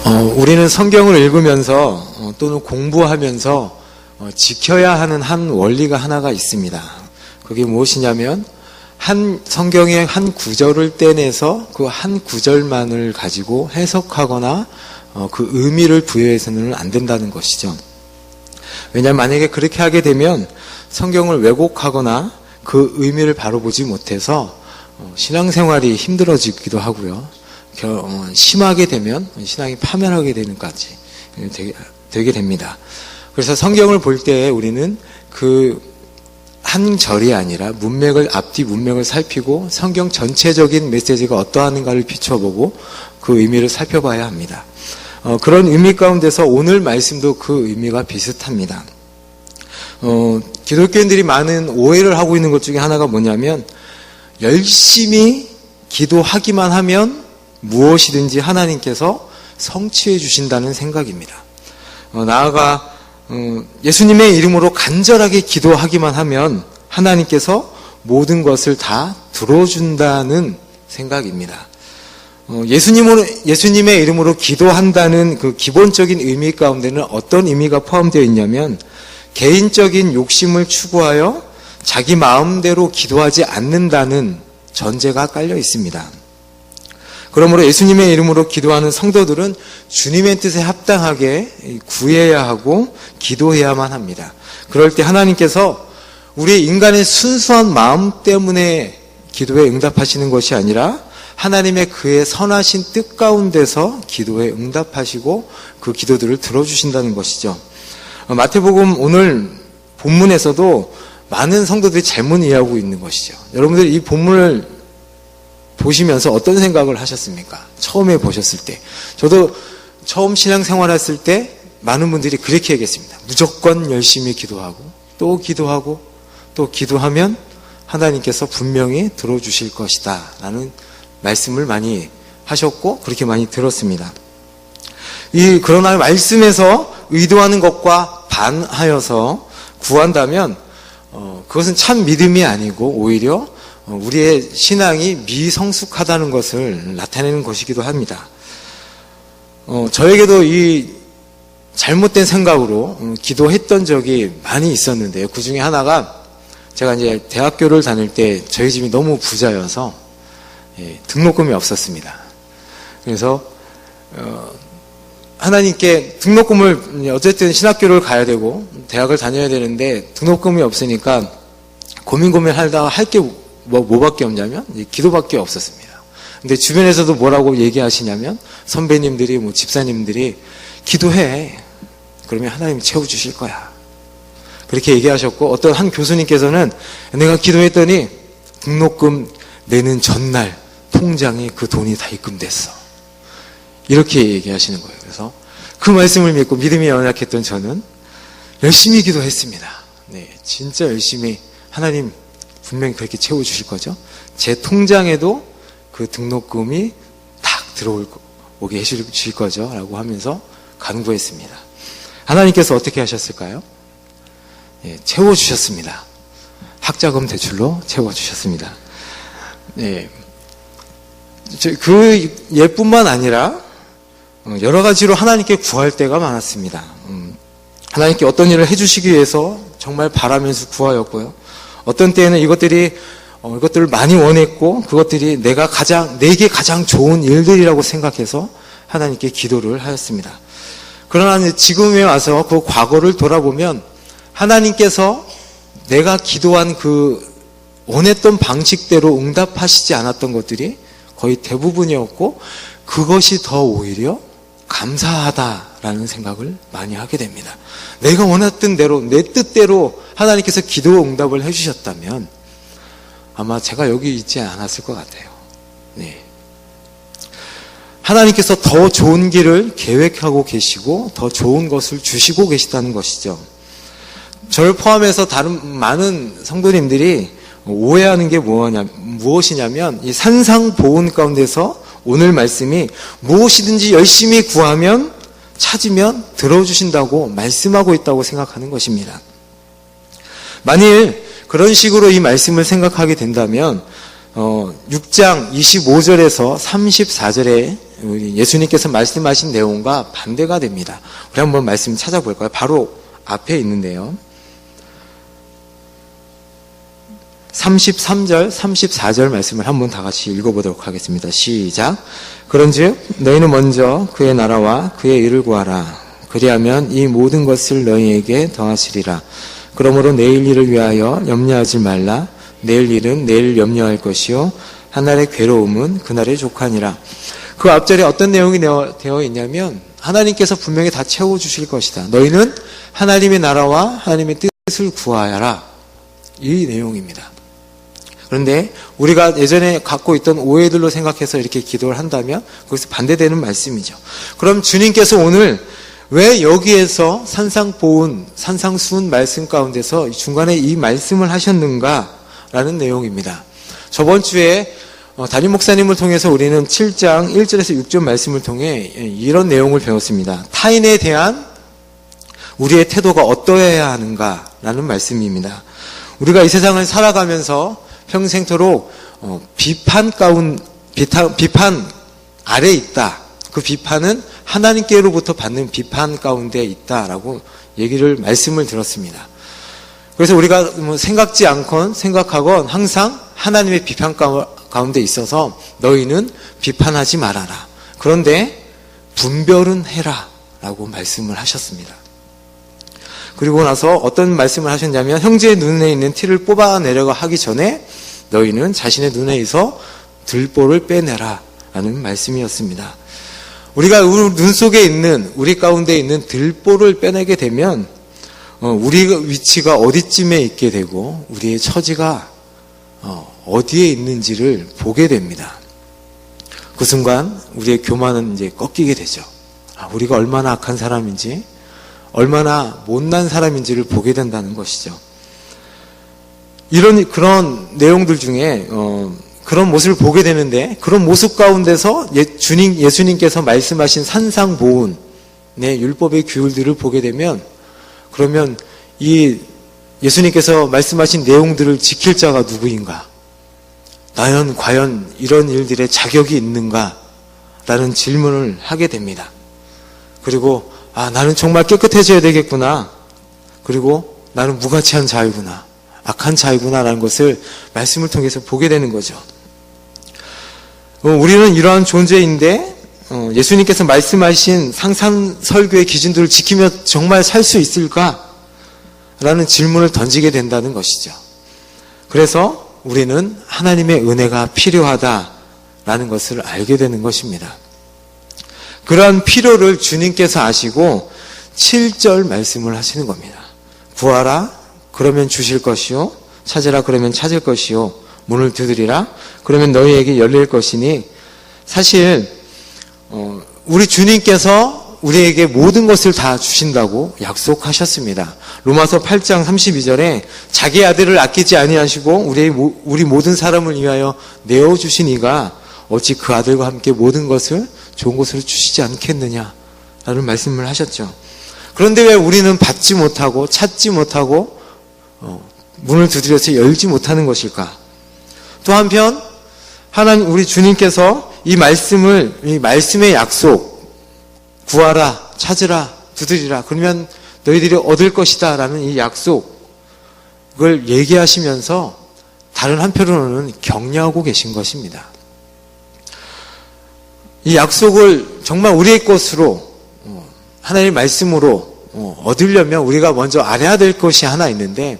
우리는 성경을 읽으면서 또는 공부하면서 지켜야 하는 한 원리가 하나가 있습니다. 그게 무엇이냐면 성경의 한 구절을 떼내서 그 한 구절만을 가지고 해석하거나 그 의미를 부여해서는 안 된다는 것이죠. 왜냐하면 만약에 그렇게 하게 되면 성경을 왜곡하거나 그 의미를 바로 보지 못해서 신앙생활이 힘들어지기도 하고요. 심하게 되면 신앙이 파멸하게 되는까지 되게 됩니다. 그래서 성경을 볼 때 우리는 그 한 절이 아니라 앞뒤 문맥을 살피고 성경 전체적인 메시지가 어떠한가를 비춰보고 그 의미를 살펴봐야 합니다. 그런 의미 가운데서 오늘 말씀도 그 의미가 비슷합니다. 기독교인들이 많은 오해를 하고 있는 것 중에 하나가 뭐냐면 열심히 기도하기만 하면 무엇이든지 하나님께서 성취해 주신다는 생각입니다. 나아가 예수님의 이름으로 간절하게 기도하기만 하면 하나님께서 모든 것을 다 들어준다는 생각입니다. 예수님의 이름으로 기도한다는 그 기본적인 의미 가운데는 어떤 의미가 포함되어 있냐면 개인적인 욕심을 추구하여 자기 마음대로 기도하지 않는다는 전제가 깔려 있습니다. 그러므로 예수님의 이름으로 기도하는 성도들은 주님의 뜻에 합당하게 구해야 하고 기도해야만 합니다. 그럴 때 하나님께서 우리 인간의 순수한 마음 때문에 기도에 응답하시는 것이 아니라 하나님의 그의 선하신 뜻 가운데서 기도에 응답하시고 그 기도들을 들어주신다는 것이죠. 마태복음 오늘 본문에서도 많은 성도들이 잘못 이해하고 있는 것이죠. 여러분들 이 본문을 보시면서 어떤 생각을 하셨습니까? 처음에 보셨을 때. 저도 처음 신앙생활했을 때 많은 분들이 그렇게 얘기했습니다. 무조건 열심히 기도하고 또 기도하고 또 기도하면 하나님께서 분명히 들어주실 것이다 라는 말씀을 많이 하셨고 그렇게 많이 들었습니다. 그러나 말씀에서 의도하는 것과 반하여서 구한다면 그것은 참 믿음이 아니고 오히려 우리의 신앙이 미성숙하다는 것을 나타내는 것이기도 합니다. 저에게도 이 잘못된 생각으로 기도했던 적이 많이 있었는데요. 그 중에 하나가 제가 이제 대학교를 다닐 때 저희 집이 너무 부자여서 등록금이 없었습니다. 그래서 하나님께 등록금을 어쨌든 신학교를 가야 되고 대학을 다녀야 되는데 등록금이 없으니까 고민하다가 할 게 뭐밖에 없냐면 기도밖에 없었습니다. 근데 주변에서도 뭐라고 얘기하시냐면 선배님들이 집사님들이 기도해. 그러면 하나님이 채워주실 거야. 그렇게 얘기하셨고 어떤 한 교수님께서는 내가 기도했더니 등록금 내는 전날 통장에 그 돈이 다 입금됐어. 이렇게 얘기하시는 거예요. 그래서 그 말씀을 믿고 믿음이 연약했던 저는 열심히 기도했습니다. 네, 진짜 열심히 하나님 분명히 그렇게 채워주실 거죠. 제 통장에도 그 등록금이 딱 들어오게 해주실 거죠. 라고 하면서 간구했습니다. 하나님께서 어떻게 하셨을까요? 채워주셨습니다. 학자금 대출로 채워주셨습니다. 그 예뿐만 아니라 여러 가지로 하나님께 구할 때가 많았습니다. 하나님께 어떤 일을 해주시기 위해서 정말 바라면서 구하였고요. 어떤 때에는 이것들을 많이 원했고 그것들이 내게 가장 좋은 일들이라고 생각해서 하나님께 기도를 하였습니다. 그러나 지금에 와서 그 과거를 돌아보면 하나님께서 내가 기도한 그 원했던 방식대로 응답하시지 않았던 것들이 거의 대부분이었고 그것이 더 오히려 감사하다라는 생각을 많이 하게 됩니다. 내가 원했던 대로 내 뜻대로 하나님께서 기도 응답을 해주셨다면 아마 제가 여기 있지 않았을 것 같아요. 네. 하나님께서 더 좋은 길을 계획하고 계시고 더 좋은 것을 주시고 계시다는 것이죠. 저를 포함해서 다른 많은 성도님들이 오해하는 게 무엇이냐면 이 산상보훈 가운데서 오늘 말씀이 무엇이든지 열심히 구하면 찾으면 들어주신다고 말씀하고 있다고 생각하는 것입니다. 만일 그런 식으로 이 말씀을 생각하게 된다면 6장 25절에서 34절에 우리 예수님께서 말씀하신 내용과 반대가 됩니다. 우리 한번 말씀 찾아볼까요? 바로 앞에 있는데요. 33절, 34절 말씀을 한번 다 같이 읽어보도록 하겠습니다. 시작. 그런즉 너희는 먼저 그의 나라와 그의 일을 구하라. 그리하면 이 모든 것을 너희에게 더하시리라. 그러므로 내일 일을 위하여 염려하지 말라. 내일 일은 내일 염려할 것이요 하늘의 괴로움은 그날의 족하니라. 그 앞절에 어떤 내용이 되어 있냐면 하나님께서 분명히 다 채워주실 것이다. 너희는 하나님의 나라와 하나님의 뜻을 구하여라. 이 내용입니다. 그런데 우리가 예전에 갖고 있던 오해들로 생각해서 이렇게 기도를 한다면 그것이 반대되는 말씀이죠. 그럼 주님께서 오늘 왜 여기에서 산상보훈, 산상수훈 말씀 가운데서 중간에 이 말씀을 하셨는가라는 내용입니다. 저번 주에 담임 목사님을 통해서 우리는 7장 1절에서 6절 말씀을 통해 이런 내용을 배웠습니다. 타인에 대한 우리의 태도가 어떠해야 하는가라는 말씀입니다. 우리가 이 세상을 살아가면서 평생토록 비판 아래 있다. 그 비판은 하나님께로부터 받는 비판 가운데 있다라고 말씀을 들었습니다. 그래서 우리가 생각지 않건 생각하건 항상 하나님의 비판 가운데 있어서 너희는 비판하지 말아라. 그런데 분별은 해라 라고 말씀을 하셨습니다. 그리고 나서 어떤 말씀을 하셨냐면 형제의 눈에 있는 티를 뽑아내려고 하기 전에 너희는 자신의 눈에 있어 들보를 빼내라 라는 말씀이었습니다. 우리가 우리 눈 속에 있는 우리 가운데 있는 들보를 빼내게 되면 우리 위치가 어디쯤에 있게 되고 우리의 처지가 어디에 있는지를 보게 됩니다. 그 순간 우리의 교만은 이제 꺾이게 되죠. 우리가 얼마나 악한 사람인지 얼마나 못난 사람인지를 보게 된다는 것이죠. 그런 내용들 중에 그런 모습을 보게 되는데 그런 모습 가운데서 예수님께서 말씀하신 산상보훈의 율법의 규율들을 보게 되면 그러면 이 예수님께서 말씀하신 내용들을 지킬 자가 누구인가? 나는 과연 이런 일들의 자격이 있는가? 라는 질문을 하게 됩니다. 그리고 나는 정말 깨끗해져야 되겠구나. 그리고 나는 무가치한 자이구나. 악한 자이구나 라는 것을 말씀을 통해서 보게 되는 거죠. 우리는 이러한 존재인데 예수님께서 말씀하신 상상설교의 기준들을 지키며 정말 살 수 있을까? 라는 질문을 던지게 된다는 것이죠. 그래서 우리는 하나님의 은혜가 필요하다라는 것을 알게 되는 것입니다. 그러한 필요를 주님께서 아시고 7절 말씀을 하시는 겁니다. 구하라 그러면 주실 것이요 찾으라 그러면 찾을 것이요 문을 두드리라 그러면 너희에게 열릴 것이니 사실 우리 주님께서 우리에게 모든 것을 다 주신다고 약속하셨습니다. 로마서 8장 32절에 자기 아들을 아끼지 아니하시고 우리 모든 사람을 위하여 내어주신 이가 어찌 그 아들과 함께 모든 것을 좋은 것으로 주시지 않겠느냐라는 말씀을 하셨죠. 그런데 왜 우리는 받지 못하고 찾지 못하고 문을 두드려서 열지 못하는 것일까? 또 한편 하나님 우리 주님께서 이 말씀의 약속 구하라 찾으라 두드리라 그러면 너희들이 얻을 것이다 라는 이 약속을 얘기하시면서 다른 한편으로는 격려하고 계신 것입니다. 이 약속을 정말 우리의 것으로 하나님의 말씀으로 얻으려면 우리가 먼저 알아야 될 것이 하나 있는데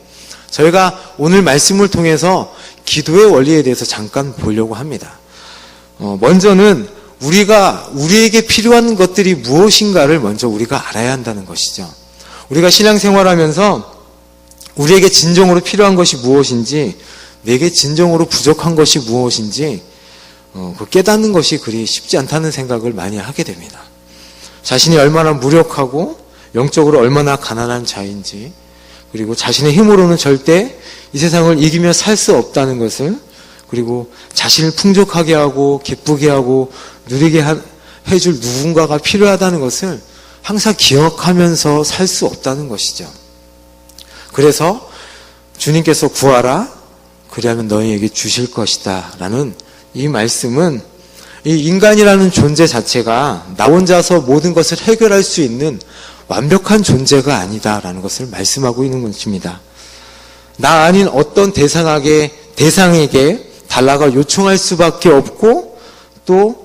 저희가 오늘 말씀을 통해서 기도의 원리에 대해서 잠깐 보려고 합니다. 먼저는 우리에게 필요한 것들이 무엇인가를 먼저 우리가 알아야 한다는 것이죠. 우리가 신앙생활하면서 우리에게 진정으로 필요한 것이 무엇인지 내게 진정으로 부족한 것이 무엇인지 깨닫는 것이 그리 쉽지 않다는 생각을 많이 하게 됩니다. 자신이 얼마나 무력하고 영적으로 얼마나 가난한 자인지 그리고 자신의 힘으로는 절대 이 세상을 이기며 살 수 없다는 것을 그리고 자신을 풍족하게 하고 기쁘게 하고 누리게 해줄 누군가가 필요하다는 것을 항상 기억하면서 살 수 없다는 것이죠. 그래서 주님께서 구하라 그리하면 너희에게 주실 것이다 라는 이 말씀은 이 인간이라는 존재 자체가 나 혼자서 모든 것을 해결할 수 있는 완벽한 존재가 아니다라는 것을 말씀하고 있는 것입니다. 나 아닌 어떤 대상에게 달라가 요청할 수밖에 없고 또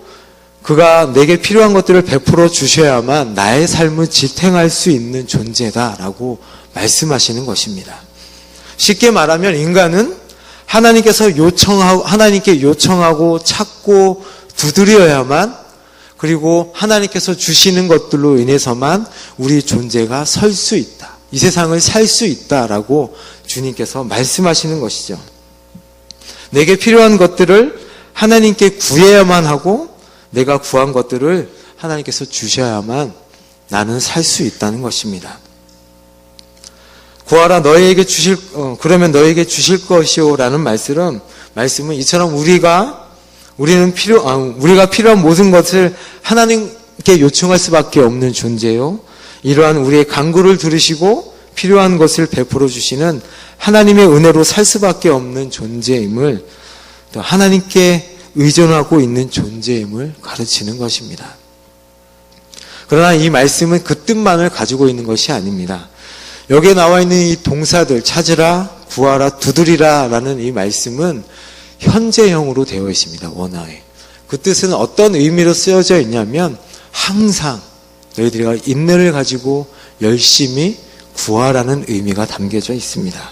그가 내게 필요한 것들을 베풀어 주셔야만 나의 삶을 지탱할 수 있는 존재다라고 말씀하시는 것입니다. 쉽게 말하면 인간은 하나님께 요청하고 찾고 두드려야만, 그리고 하나님께서 주시는 것들로 인해서만 우리 존재가 설 수 있다. 이 세상을 살 수 있다라고 주님께서 말씀하시는 것이죠. 내게 필요한 것들을 하나님께 구해야만 하고 내가 구한 것들을 하나님께서 주셔야만 나는 살 수 있다는 것입니다. 구하라 그러면 너에게 주실 것이요라는 말씀은 이처럼 우리가 필요한 모든 것을 하나님께 요청할 수밖에 없는 존재요. 이러한 우리의 간구를 들으시고 필요한 것을 베풀어 주시는 하나님의 은혜로 살 수밖에 없는 존재임을, 또 하나님께 의존하고 있는 존재임을 가르치는 것입니다. 그러나 이 말씀은 그 뜻만을 가지고 있는 것이 아닙니다. 여기에 나와 있는 이 동사들, 찾으라, 구하라, 두드리라 라는 이 말씀은 현재형으로 되어 있습니다. 원어에. 그 뜻은 어떤 의미로 쓰여져 있냐면 항상 너희들이 인내를 가지고 열심히 구하라는 의미가 담겨져 있습니다.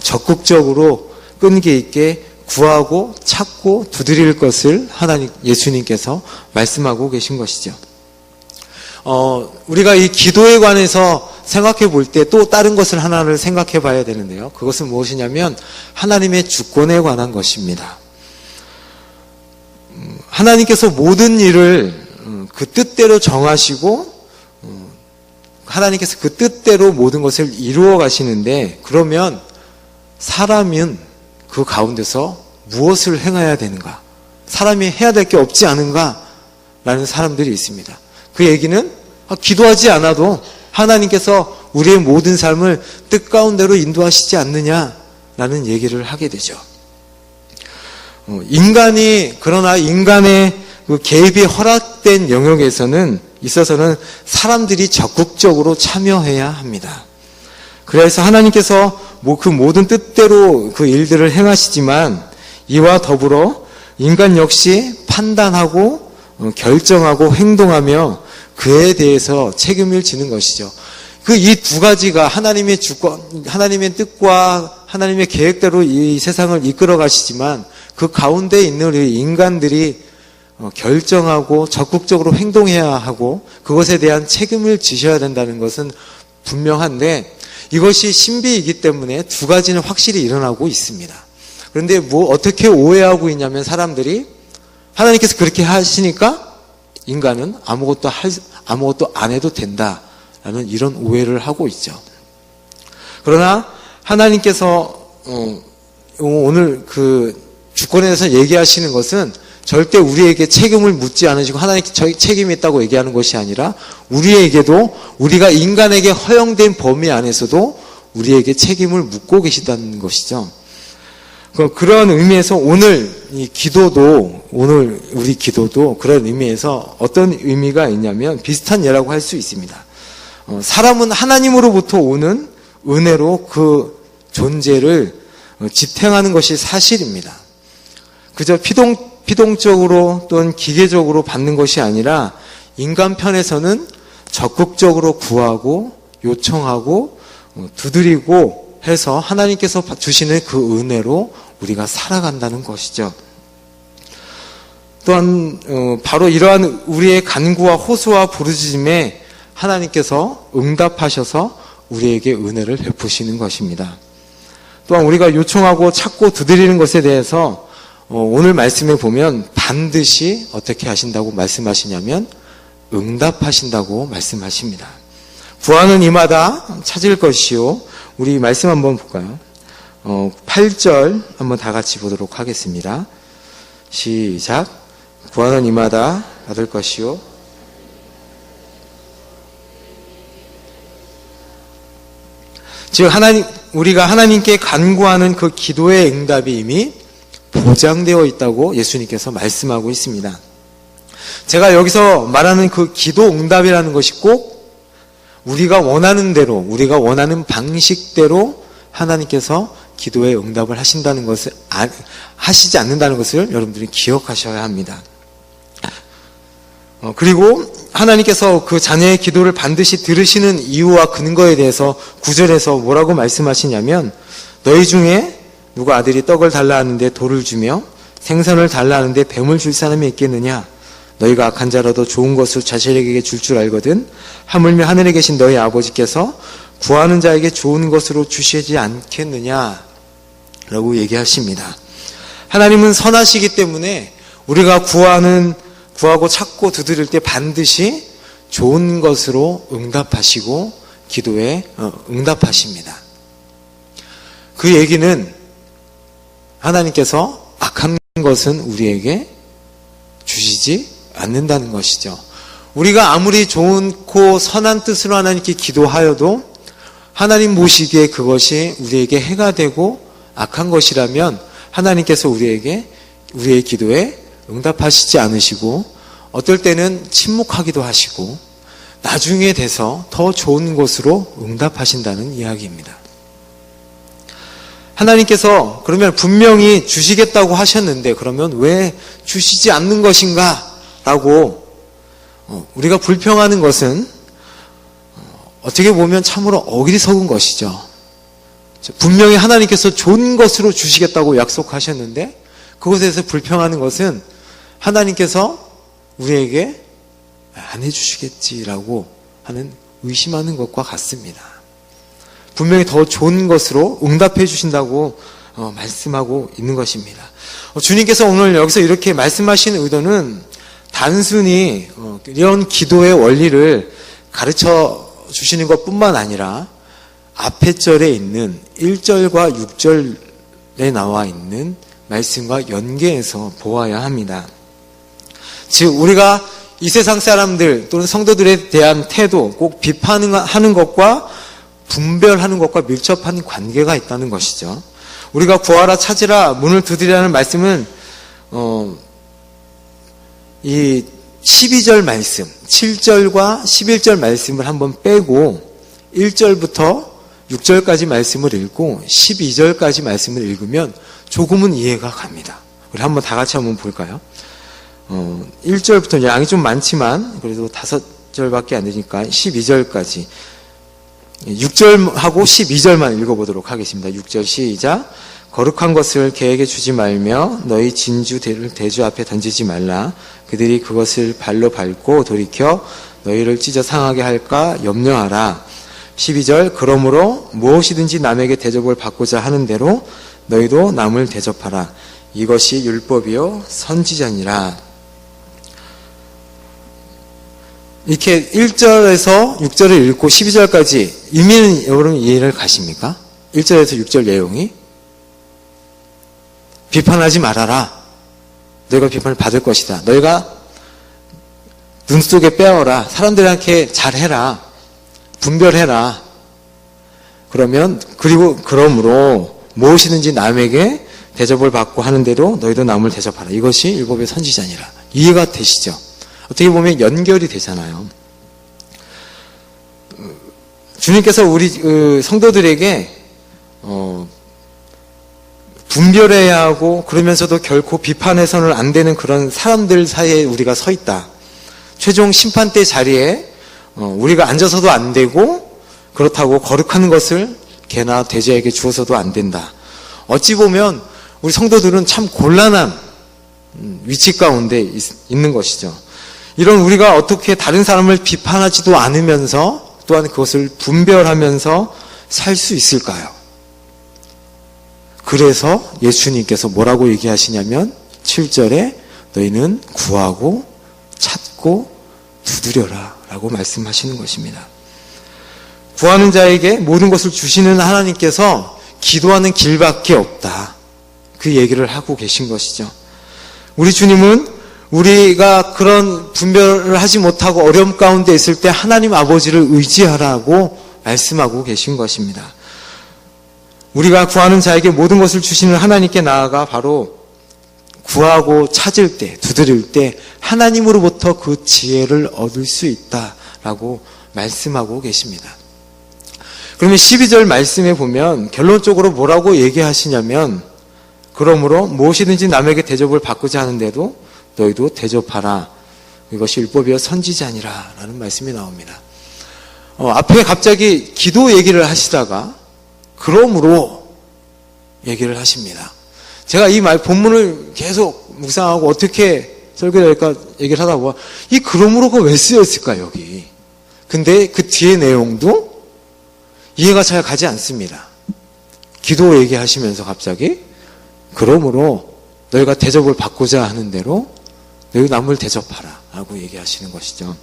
적극적으로 끈기 있게 구하고 찾고 두드릴 것을 예수님께서 말씀하고 계신 것이죠. 우리가 이 기도에 관해서 생각해 볼 때 또 다른 것을 하나를 생각해 봐야 되는데요. 그것은 무엇이냐면 하나님의 주권에 관한 것입니다. 하나님께서 모든 일을 그 뜻대로 정하시고 하나님께서 그 뜻대로 모든 것을 이루어 가시는데, 그러면 사람은 그 가운데서 무엇을 행해야 되는가? 사람이 해야 될 게 없지 않은가? 라는 사람들이 있습니다. 그 얘기는 기도하지 않아도 하나님께서 우리의 모든 삶을 뜻 가운데로 인도하시지 않느냐라는 얘기를 하게 되죠. 그러나 인간의 그 개입이 허락된 영역에서는 사람들이 적극적으로 참여해야 합니다. 그래서 하나님께서 그 모든 뜻대로 그 일들을 행하시지만 이와 더불어 인간 역시 판단하고 결정하고 행동하며 그에 대해서 책임을 지는 것이죠. 이 두 가지가 하나님의 주권, 하나님의 뜻과 하나님의 계획대로 이 세상을 이끌어 가시지만 그 가운데 있는 우리 인간들이 결정하고 적극적으로 행동해야 하고 그것에 대한 책임을 지셔야 된다는 것은 분명한데, 이것이 신비이기 때문에 두 가지는 확실히 일어나고 있습니다. 그런데 어떻게 오해하고 있냐면 사람들이 하나님께서 그렇게 하시니까 인간은 아무것도 안 해도 된다라는 이런 오해를 하고 있죠. 그러나 하나님께서 오늘 그 주권에 대해서 얘기하시는 것은 절대 우리에게 책임을 묻지 않으시고 하나님께 저희 책임이 있다고 얘기하는 것이 아니라 우리에게도, 우리가 인간에게 허용된 범위 안에서도 우리에게 책임을 묻고 계시다는 것이죠. 그런 의미에서 오늘 우리 기도도 그런 의미에서 어떤 의미가 있냐면 비슷한 예라고 할 수 있습니다. 사람은 하나님으로부터 오는 은혜로 그 존재를 지탱하는 것이 사실입니다. 그저 피동적으로 또는 기계적으로 받는 것이 아니라 인간 편에서는 적극적으로 구하고 요청하고 두드리고 해서 하나님께서 주시는 그 은혜로 우리가 살아간다는 것이죠. 또한 바로 이러한 우리의 간구와 호소와 부르짖음에 하나님께서 응답하셔서 우리에게 은혜를 베푸시는 것입니다. 또한 우리가 요청하고 찾고 두드리는 것에 대해서 오늘 말씀에 보면 반드시 어떻게 하신다고 말씀하시냐면 응답하신다고 말씀하십니다. 구하는 이마다 찾을 것이요. 우리 말씀 한번 볼까요? 8절 한번 다 같이 보도록 하겠습니다. 시작. 구하는 이마다 받을 것이요. 즉 우리가 하나님께 간구하는 그 기도의 응답이 이미 보장되어 있다고 예수님께서 말씀하고 있습니다. 제가 여기서 말하는 그 기도 응답이라는 것이 꼭 우리가 원하는 대로, 우리가 원하는 방식대로 하나님께서 기도에 응답을 하신다는 것을, 하시지 않는다는 것을 여러분들이 기억하셔야 합니다. 그리고 하나님께서 그 자녀의 기도를 반드시 들으시는 이유와 근거에 대해서 9절에서 뭐라고 말씀하시냐면, 너희 중에 누가 아들이 떡을 달라 하는데 돌을 주며 생선을 달라 하는데 뱀을 줄 사람이 있겠느냐? 너희가 악한 자라도 좋은 것을 자식에게 줄 알거든 하물며 하늘에 계신 너희 아버지께서 구하는 자에게 좋은 것으로 주시지 않겠느냐? 라고 얘기하십니다. 하나님은 선하시기 때문에 우리가 구하고 찾고 두드릴 때 반드시 좋은 것으로 응답하시고 기도에 응답하십니다. 그 얘기는 하나님께서 악한 것은 우리에게 주시지 않는다는 것이죠. 우리가 아무리 좋고 선한 뜻으로 하나님께 기도하여도 하나님 보시기에 그것이 우리에게 해가 되고 악한 것이라면 하나님께서 우리의 기도에 응답하시지 않으시고 어떨 때는 침묵하기도 하시고 나중에 돼서 더 좋은 것으로 응답하신다는 이야기입니다. 하나님께서 그러면 분명히 주시겠다고 하셨는데 그러면 왜 주시지 않는 것인가? 라고 우리가 불평하는 것은 어떻게 보면 참으로 어리석은 것이죠. 분명히 하나님께서 좋은 것으로 주시겠다고 약속하셨는데 그것에 대해서 불평하는 것은 하나님께서 우리에게 안 해주시겠지라고 하는 의심하는 것과 같습니다. 분명히 더 좋은 것으로 응답해 주신다고 말씀하고 있는 것입니다. 주님께서 오늘 여기서 이렇게 말씀하시는 의도는 단순히 이런 기도의 원리를 가르쳐 주시는 것뿐만 아니라 앞에 절에 있는 1절과 6절에 나와 있는 말씀과 연계해서 보아야 합니다. 즉 우리가 이 세상 사람들 또는 성도들에 대한 태도, 꼭 비판하는 것과 분별하는 것과 밀접한 관계가 있다는 것이죠. 우리가 구하라 찾으라 문을 두드리라는 말씀은 이 12절 말씀, 7절과 11절 말씀을 한번 빼고 1절부터 6절까지 말씀을 읽고 12절까지 말씀을 읽으면 조금은 이해가 갑니다. 우리 한번 다 같이 한번 볼까요? 1절부터 양이 좀 많지만 그래도 5절밖에 안 되니까 12절까지 6절하고 12절만 읽어보도록 하겠습니다. 6절 시작. 거룩한 것을 개에게 주지 말며 너희 진주를 대주 앞에 던지지 말라. 그들이 그것을 발로 밟고 돌이켜 너희를 찢어 상하게 할까 염려하라. 12절 그러므로 무엇이든지 남에게 대접을 받고자 하는 대로 너희도 남을 대접하라. 이것이 율법이요 선지자니라. 이렇게 1절에서 6절을 읽고 12절까지 의미는 여러분 이해를 가십니까? 1절에서 6절 내용이 비판하지 말아라. 너희가 비판을 받을 것이다. 너희가 눈 속에 빼어라. 사람들한테 잘해라. 분별해라. 그러므로 무엇이든지 남에게 대접을 받고 하는 대로 너희도 남을 대접하라. 이것이 율법의 선지자니라. 이해가 되시죠? 어떻게 보면 연결이 되잖아요. 주님께서 우리 성도들에게 분별해야 하고 그러면서도 결코 비판해서는 안 되는 그런 사람들 사이에 우리가 서 있다. 최종 심판대 자리에 우리가 앉아서도 안 되고 그렇다고 거룩한 것을 개나 돼지에게 주어서도 안 된다. 어찌 보면 우리 성도들은 참 곤란한 위치 가운데 있는 것이죠. 이런 우리가 어떻게 다른 사람을 비판하지도 않으면서 또한 그것을 분별하면서 살 수 있을까요? 그래서 예수님께서 뭐라고 얘기하시냐면 7절에 너희는 구하고 찾고 두드려라 라고 말씀하시는 것입니다. 구하는 자에게 모든 것을 주시는 하나님께서 기도하는 길밖에 없다. 그 얘기를 하고 계신 것이죠. 우리 주님은 우리가 그런 분별을 하지 못하고 어려움 가운데 있을 때 하나님 아버지를 의지하라고 말씀하고 계신 것입니다. 우리가 구하는 자에게 모든 것을 주시는 하나님께 나아가 바로 구하고 찾을 때, 두드릴 때 하나님으로부터 그 지혜를 얻을 수 있다라고 말씀하고 계십니다. 그러면 12절 말씀에 보면 결론적으로 뭐라고 얘기하시냐면, 그러므로 무엇이든지 남에게 대접을 받고자 하는데도 너희도 대접하라. 이것이 율법이여 선지자니라 라는 말씀이 나옵니다. 앞에 갑자기 기도 얘기를 하시다가 그러므로 얘기를 하십니다. 제가 이 본문을 계속 묵상하고 어떻게 설교될까 얘기를 하다 보면 이 그러므로가 왜 쓰여있을까 여기. 근데 그 뒤의 내용도 이해가 잘 가지 않습니다. 기도 얘기하시면서 갑자기 그러므로 너희가 대접을 받고자 하는 대로 너희 남을 대접하라 라고 얘기하시는 것이죠.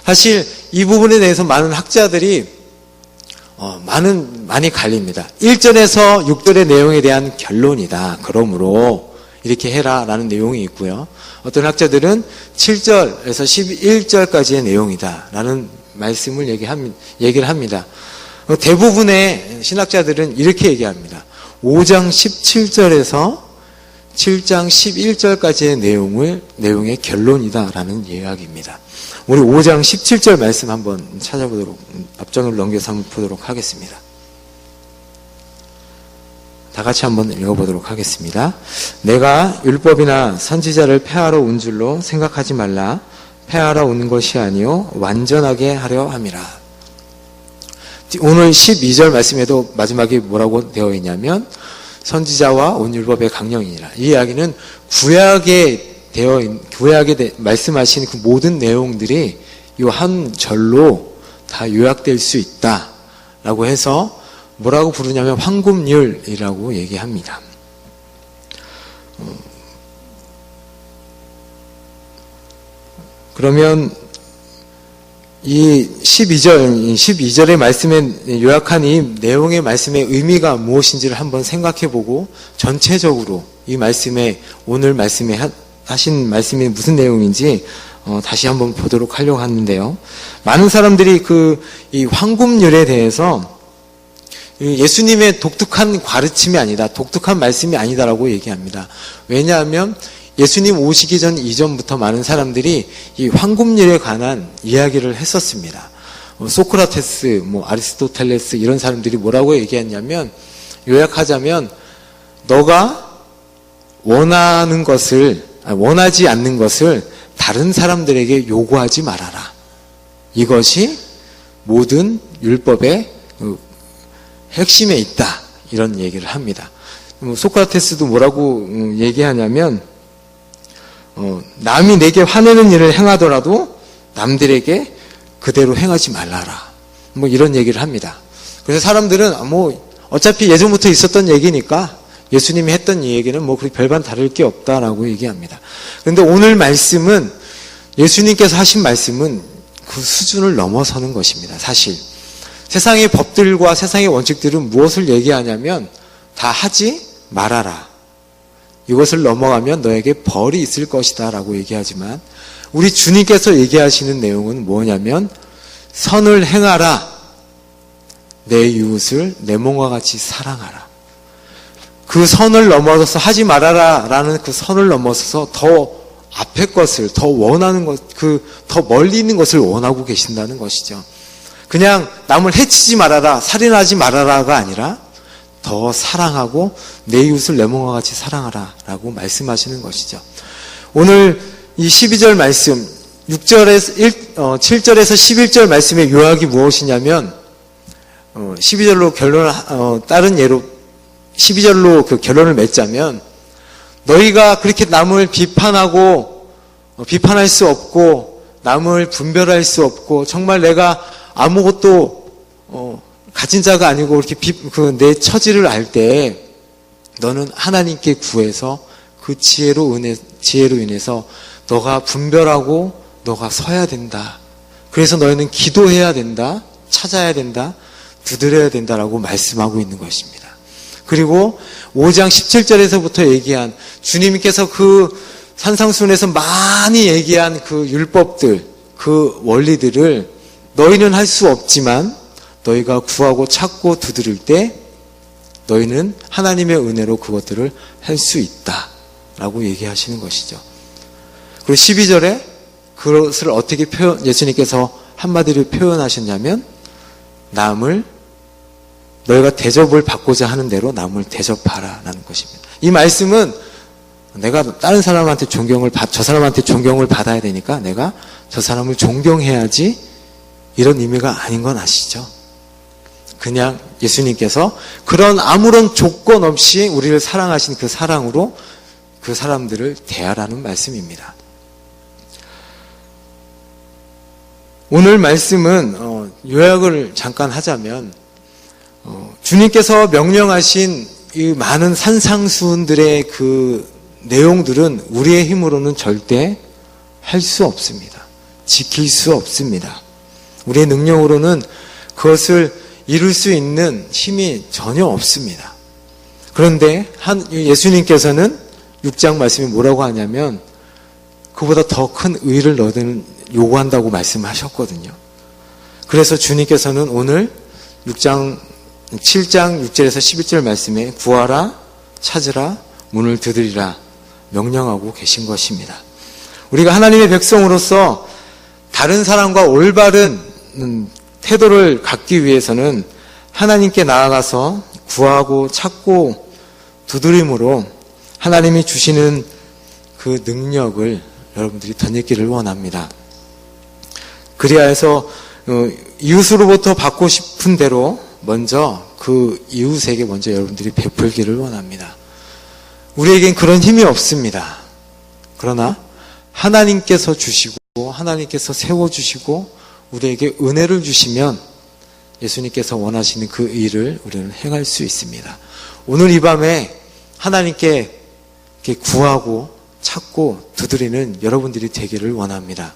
사실 이 부분에 대해서 많은 학자들이 많이 갈립니다. 1절에서 6절의 내용에 대한 결론이다. 그러므로 이렇게 해라 라는 내용이 있고요. 어떤 학자들은 7절에서 11절까지의 내용이다 라는 말씀을 얘기를 합니다. 대부분의 신학자들은 이렇게 얘기합니다. 5장 17절에서 7장 11절까지의 내용의 결론이다라는 이야기입니다. 우리 5장 17절 말씀 한번 찾아보도록, 앞장을 넘겨서 한번 보도록 하겠습니다. 다 같이 한번 읽어보도록 하겠습니다. 내가 율법이나 선지자를 폐하러 온 줄로 생각하지 말라. 폐하러 온 것이 아니요 완전하게 하려 함이라. 오늘 12절 말씀에도 마지막에 뭐라고 되어 있냐면 선지자와 온 율법의 강령이니라. 이 이야기는 구약에 말씀하신 그 모든 내용들이 이 한 절로 다 요약될 수 있다라고 해서 뭐라고 부르냐면 황금률이라고 얘기합니다. 그러면 이 12절의 말씀에 요약한 이 내용의 말씀의 의미가 무엇인지를 한번 생각해보고 전체적으로 이 말씀에, 오늘 말씀에 하신 말씀이 무슨 내용인지 다시 한번 보도록 하려고 하는데요. 많은 사람들이 이 황금률에 대해서 예수님의 독특한 가르침이 아니다, 독특한 말씀이 아니다라고 얘기합니다. 왜냐하면 예수님 오시기 전 이전부터 많은 사람들이 이 황금률에 관한 이야기를 했었습니다. 소크라테스, 아리스토텔레스 이런 사람들이 뭐라고 얘기했냐면, 요약하자면 너가 원하지 않는 것을 다른 사람들에게 요구하지 말아라. 이것이 모든 율법의 핵심에 있다. 이런 얘기를 합니다. 소크라테스도 뭐라고 얘기하냐면 남이 내게 화내는 일을 행하더라도 남들에게 그대로 행하지 말라라. 이런 얘기를 합니다. 그래서 사람들은 어차피 예전부터 있었던 얘기니까 예수님이 했던 이 얘기는 그렇게 별반 다를 게 없다라고 얘기합니다. 그런데 오늘 말씀은, 예수님께서 하신 말씀은 그 수준을 넘어서는 것입니다. 사실 세상의 법들과 세상의 원칙들은 무엇을 얘기하냐면 다 하지 말아라. 이것을 넘어가면 너에게 벌이 있을 것이다 라고 얘기하지만, 우리 주님께서 얘기하시는 내용은 뭐냐면 선을 행하라. 내 이웃을 내 몸과 같이 사랑하라. 그 선을 넘어서서 하지 말아라 라는 그 선을 넘어서서 더 앞의 것을, 더 원하는 것, 더 멀리 있는 것을 원하고 계신다는 것이죠. 그냥 남을 해치지 말아라, 살인하지 말아라가 아니라 더 사랑하고 내 이웃을 내 몸과 같이 사랑하라 라고 말씀하시는 것이죠. 오늘 이 12절 말씀, 7절에서 11절 말씀의 요약이 무엇이냐면, 12절로 다른 예로 12절로 그 결론을 맺자면, 너희가 그렇게 남을 비판할 수 없고 남을 분별할 수 없고 정말 내가 아무것도 가진 자가 아니고 이렇게 내 처지를 알 때 너는 하나님께 구해서 그 지혜로 인해서 너가 분별하고 너가 서야 된다. 그래서 너희는 기도해야 된다, 찾아야 된다, 두드려야 된다라고 말씀하고 있는 것입니다. 그리고 5장 17절에서부터 얘기한 주님께서 그 산상수훈에서 많이 얘기한 그 율법들, 그 원리들을 너희는 할 수 없지만 너희가 구하고 찾고 두드릴 때 너희는 하나님의 은혜로 그것들을 할 수 있다. 라고 얘기하시는 것이죠. 그리고 12절에 그것을 어떻게 예수님께서 한마디로 표현하셨냐면, 너희가 대접을 받고자 하는 대로 남을 대접하라 라는 것입니다. 이 말씀은 내가 다른 사람한테 저 사람한테 존경을 받아야 되니까 내가 저 사람을 존경해야지, 이런 의미가 아닌 건 아시죠? 그냥 예수님께서 그런 아무런 조건 없이 우리를 사랑하신 그 사랑으로 그 사람들을 대하라는 말씀입니다. 오늘 말씀은 요약을 잠깐 하자면, 주님께서 명령하신 이 많은 산상수훈들의 그 내용들은 우리의 힘으로는 절대 할 수 없습니다. 지킬 수 없습니다. 우리의 능력으로는 그것을 이룰 수 있는 힘이 전혀 없습니다. 그런데 예수님께서는 6장 말씀이 뭐라고 하냐면, 그보다 더 큰 의를 너희는 요구한다고 말씀하셨거든요. 그래서 주님께서는 오늘 7장 6절에서 11절 말씀에 구하라, 찾으라, 문을 두드리라 명령하고 계신 것입니다. 우리가 하나님의 백성으로서 다른 사람과 올바른 태도를 갖기 위해서는 하나님께 나아가서 구하고 찾고 두드림으로 하나님이 주시는 그 능력을 여러분들이 덧입기를 원합니다. 그리하여 해서 이웃으로부터 받고 싶은 대로 먼저 그 이웃에게 먼저 여러분들이 베풀기를 원합니다. 우리에겐 그런 힘이 없습니다. 그러나 하나님께서 주시고 하나님께서 세워주시고 우리에게 은혜를 주시면 예수님께서 원하시는 그 일을 우리는 행할 수 있습니다. 오늘 이 밤에 하나님께 구하고 찾고 두드리는 여러분들이 되기를 원합니다.